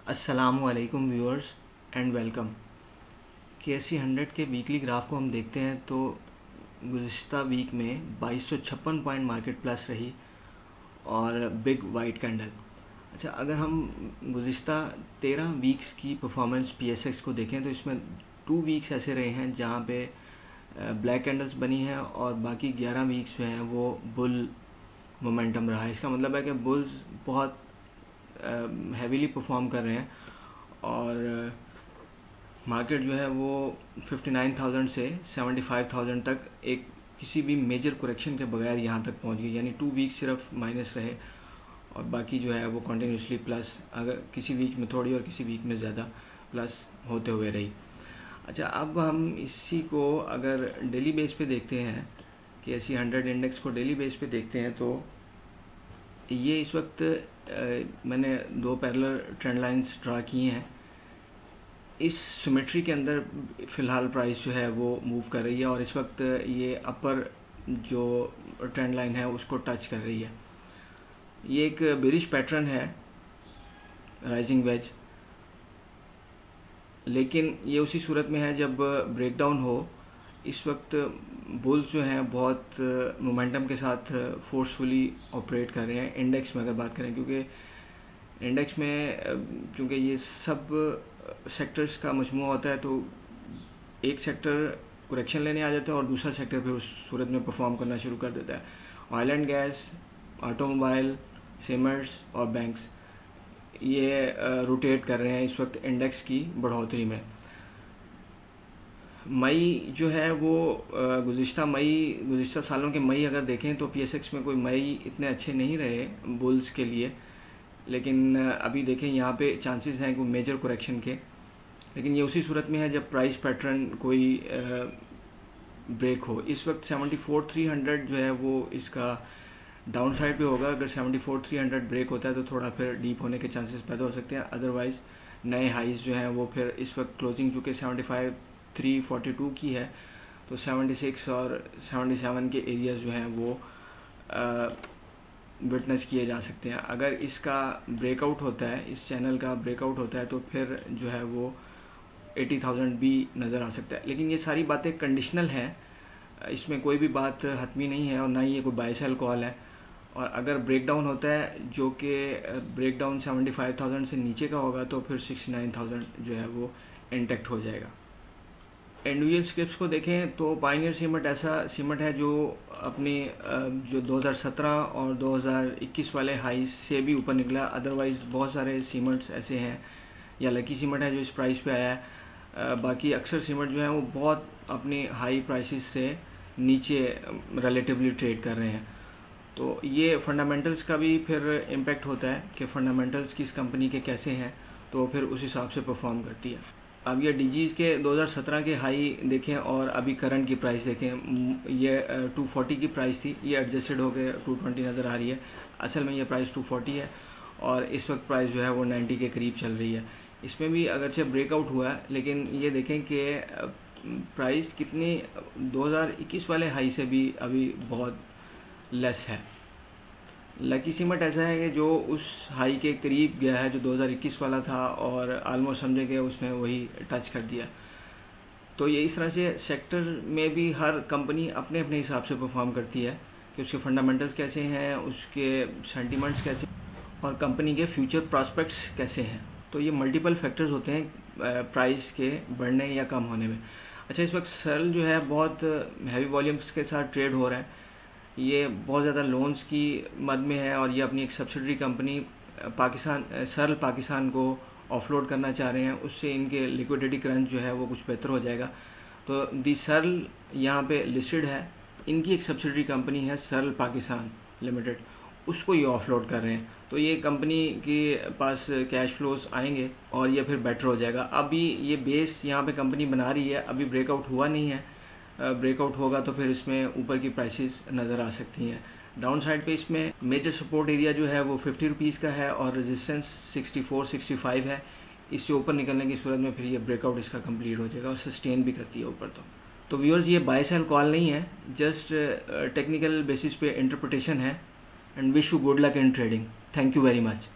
अस्सलामुअलैकुम viewers and welcome. KSE 100 के weekly graph को हम देखते हैं तो गुज़िश्ता वीक में 2256 पॉइंट मार्केट प्लस रही और बिग वाइट कैंडल। अच्छा, अगर हम गुज़िश्ता 13 वीक्स की परफॉर्मेंस PSX को देखें तो इसमें 2 वीक्स ऐसे रहे हैं जहाँ पे ब्लैक कैंडल्स बनी हैं और बाकी 11 वीक्स जो हैं वो बुल मोमेंटम रहा है। इसका मतलब है कि बुल्स बहुत हैवीली परफॉर्म कर रहे हैं और मार्केट जो है वो 59,000 से 75,000 तक एक किसी भी मेजर करेक्शन के बगैर यहाँ तक पहुँच गई। यानी 2 वीक सिर्फ माइनस रहे और बाकी जो है वो कंटिन्यूसली प्लस, अगर किसी वीक में थोड़ी और किसी वीक में ज़्यादा प्लस होते हुए रही। अच्छा, अब हम इसी को अगर डेली बेस पे देखते हैं कि KSE 100 इंडेक्स को डेली बेस पे देखते हैं तो ये इस वक्त मैंने 2 पैरेलल ट्रेंड लाइंस ड्रा किए हैं। इस सिमेट्री के अंदर फ़िलहाल प्राइस जो है वो मूव कर रही है और इस वक्त ये अपर जो ट्रेंड लाइन है उसको टच कर रही है। ये एक बेरिश पैटर्न है, राइजिंग वेज, लेकिन ये उसी सूरत में है जब ब्रेकडाउन हो। इस वक्त बुल्स जो हैं बहुत मोमेंटम के साथ फोर्सफुली ऑपरेट कर रहे हैं इंडेक्स में अगर बात करें, क्योंकि इंडेक्स में चूँकि ये सब सेक्टर्स का मजमूआ होता है तो एक सेक्टर करेक्शन लेने आ जाता है और दूसरा सेक्टर फिर उस सूरत में परफॉर्म करना शुरू कर देता है। Oil and gas, automobile, cements और बैंक्स ये रोटेट कर रहे हैं इस वक्त इंडेक्स की बढ़ोतरी में। मई जो है वो गुज़िश्ता सालों के मई अगर देखें तो PSX में कोई मई इतने अच्छे नहीं रहे बुल्स के लिए, लेकिन अभी देखें यहाँ पे चांसेस हैं कोई मेजर करेक्शन के। लेकिन ये उसी सूरत में है जब प्राइस पैटर्न कोई ब्रेक हो। इस वक्त 74,300 जो है वो इसका डाउन साइड पे होगा। अगर 74,300 ब्रेक होता है तो थोड़ा फिर डीप होने के चांसेस पैदा हो सकते हैं। अदरवाइज़ नए हाइज जो हैं वो फिर इस वक्त क्लोजिंग चूँकि 75,342 की है तो 76 और 77 के एरियाज़ जो हैं वो विटनेस किए जा सकते हैं। अगर इसका ब्रेकआउट होता है, इस चैनल का ब्रेकआउट होता है तो फिर जो है वो 80,000 भी नज़र आ सकता है। लेकिन ये सारी बातें कंडीशनल हैं, इसमें कोई भी बात हतमी नहीं है और ना ही ये कोई बाय सेल कॉल है। और अगर ब्रेकडाउन होता है जो कि ब्रेकडाउन 75,000 से नीचे का होगा तो फिर 69,000 जो है वो इंटैक्ट हो जाएगा। इंडिविजुअल स्क्रिप्ट्स को देखें तो पायनियर सीमेंट ऐसा सीमेंट है जो अपनी जो 2017 और 2021 वाले हाई से भी ऊपर निकला। अदरवाइज़ बहुत सारे सीमेंट्स ऐसे हैं, या लकी सीमेंट है जो इस प्राइस पे आया है। बाकी अक्सर सीमेंट जो है वो बहुत अपनी हाई प्राइसेस से नीचे रिलेटिवली ट्रेड कर रहे हैं। तो ये फंडामेंटल्स का भी फिर इम्पेक्ट होता है कि फ़ंडामेंटल्स किस कंपनी के कैसे हैं तो फिर उस हिसाब से परफॉर्म करती है। अब ये डीजीज़ के 2017 के हाई देखें और अभी करंट की प्राइस देखें, ये 240 की प्राइस थी, ये एडजस्टेड होकर 220 नज़र आ रही है। असल में ये प्राइस 240 है और इस वक्त प्राइस जो है वो 90 के करीब चल रही है। इसमें भी अगरचे ब्रेकआउट हुआ है, लेकिन ये देखें कि प्राइस कितनी 2021 वाले हाई से भी अभी बहुत लेस है। लकी सीमेंट ऐसा है कि जो उस हाई के करीब गया है जो 2021 वाला था और आलमोस्ट समझे कि उसने वही टच कर दिया। तो ये इस तरह से सेक्टर में भी हर कंपनी अपने अपने हिसाब से परफॉर्म करती है कि उसके फंडामेंटल्स कैसे हैं, उसके सेंटिमेंट्स कैसे और कंपनी के फ्यूचर प्रॉस्पेक्ट्स कैसे हैं। तो ये मल्टीपल फैक्टर्स होते हैं प्राइस के बढ़ने या कम होने में। अच्छा, इस वक्त सेल जो है बहुत हैवी वॉल्यूम्स के साथ ट्रेड हो रहा है। ये बहुत ज़्यादा लोन्स की मद में है और ये अपनी एक सब्सिडरी कंपनी सर्ल पाकिस्तान को ऑफलोड करना चाह रहे हैं। उससे इनके लिक्विडिटी क्रंच जो है वो कुछ बेहतर हो जाएगा। तो दी सर्ल यहाँ पे लिस्टेड है, इनकी एक सब्सिडरी कंपनी है सर्ल पाकिस्तान लिमिटेड, उसको ये ऑफलोड कर रहे हैं। तो ये कंपनी के पास कैश फ्लोज आएंगे और ये फिर बेटर हो जाएगा। अभी ये बेस यहाँ पे कंपनी बना रही है, अभी ब्रेकआउट हुआ नहीं है। ब्रेकआउट होगा तो फिर इसमें ऊपर की प्राइसेस नज़र आ सकती हैं। डाउन साइड पे इसमें मेजर सपोर्ट एरिया जो है वो 50 रुपीज़ का है और रेजिस्टेंस 64-65 है। इससे ऊपर निकलने की सूरत में फिर ये ब्रेकआउट इसका कंप्लीट हो जाएगा और सस्टेन भी करती है ऊपर। तो व्यूअर्स, ये बाय सेल कॉल नहीं है, जस्ट टेक्निकल बेसिस पे इंटरप्रिटेशन है। And wish you good luck in trading. Thank you very much.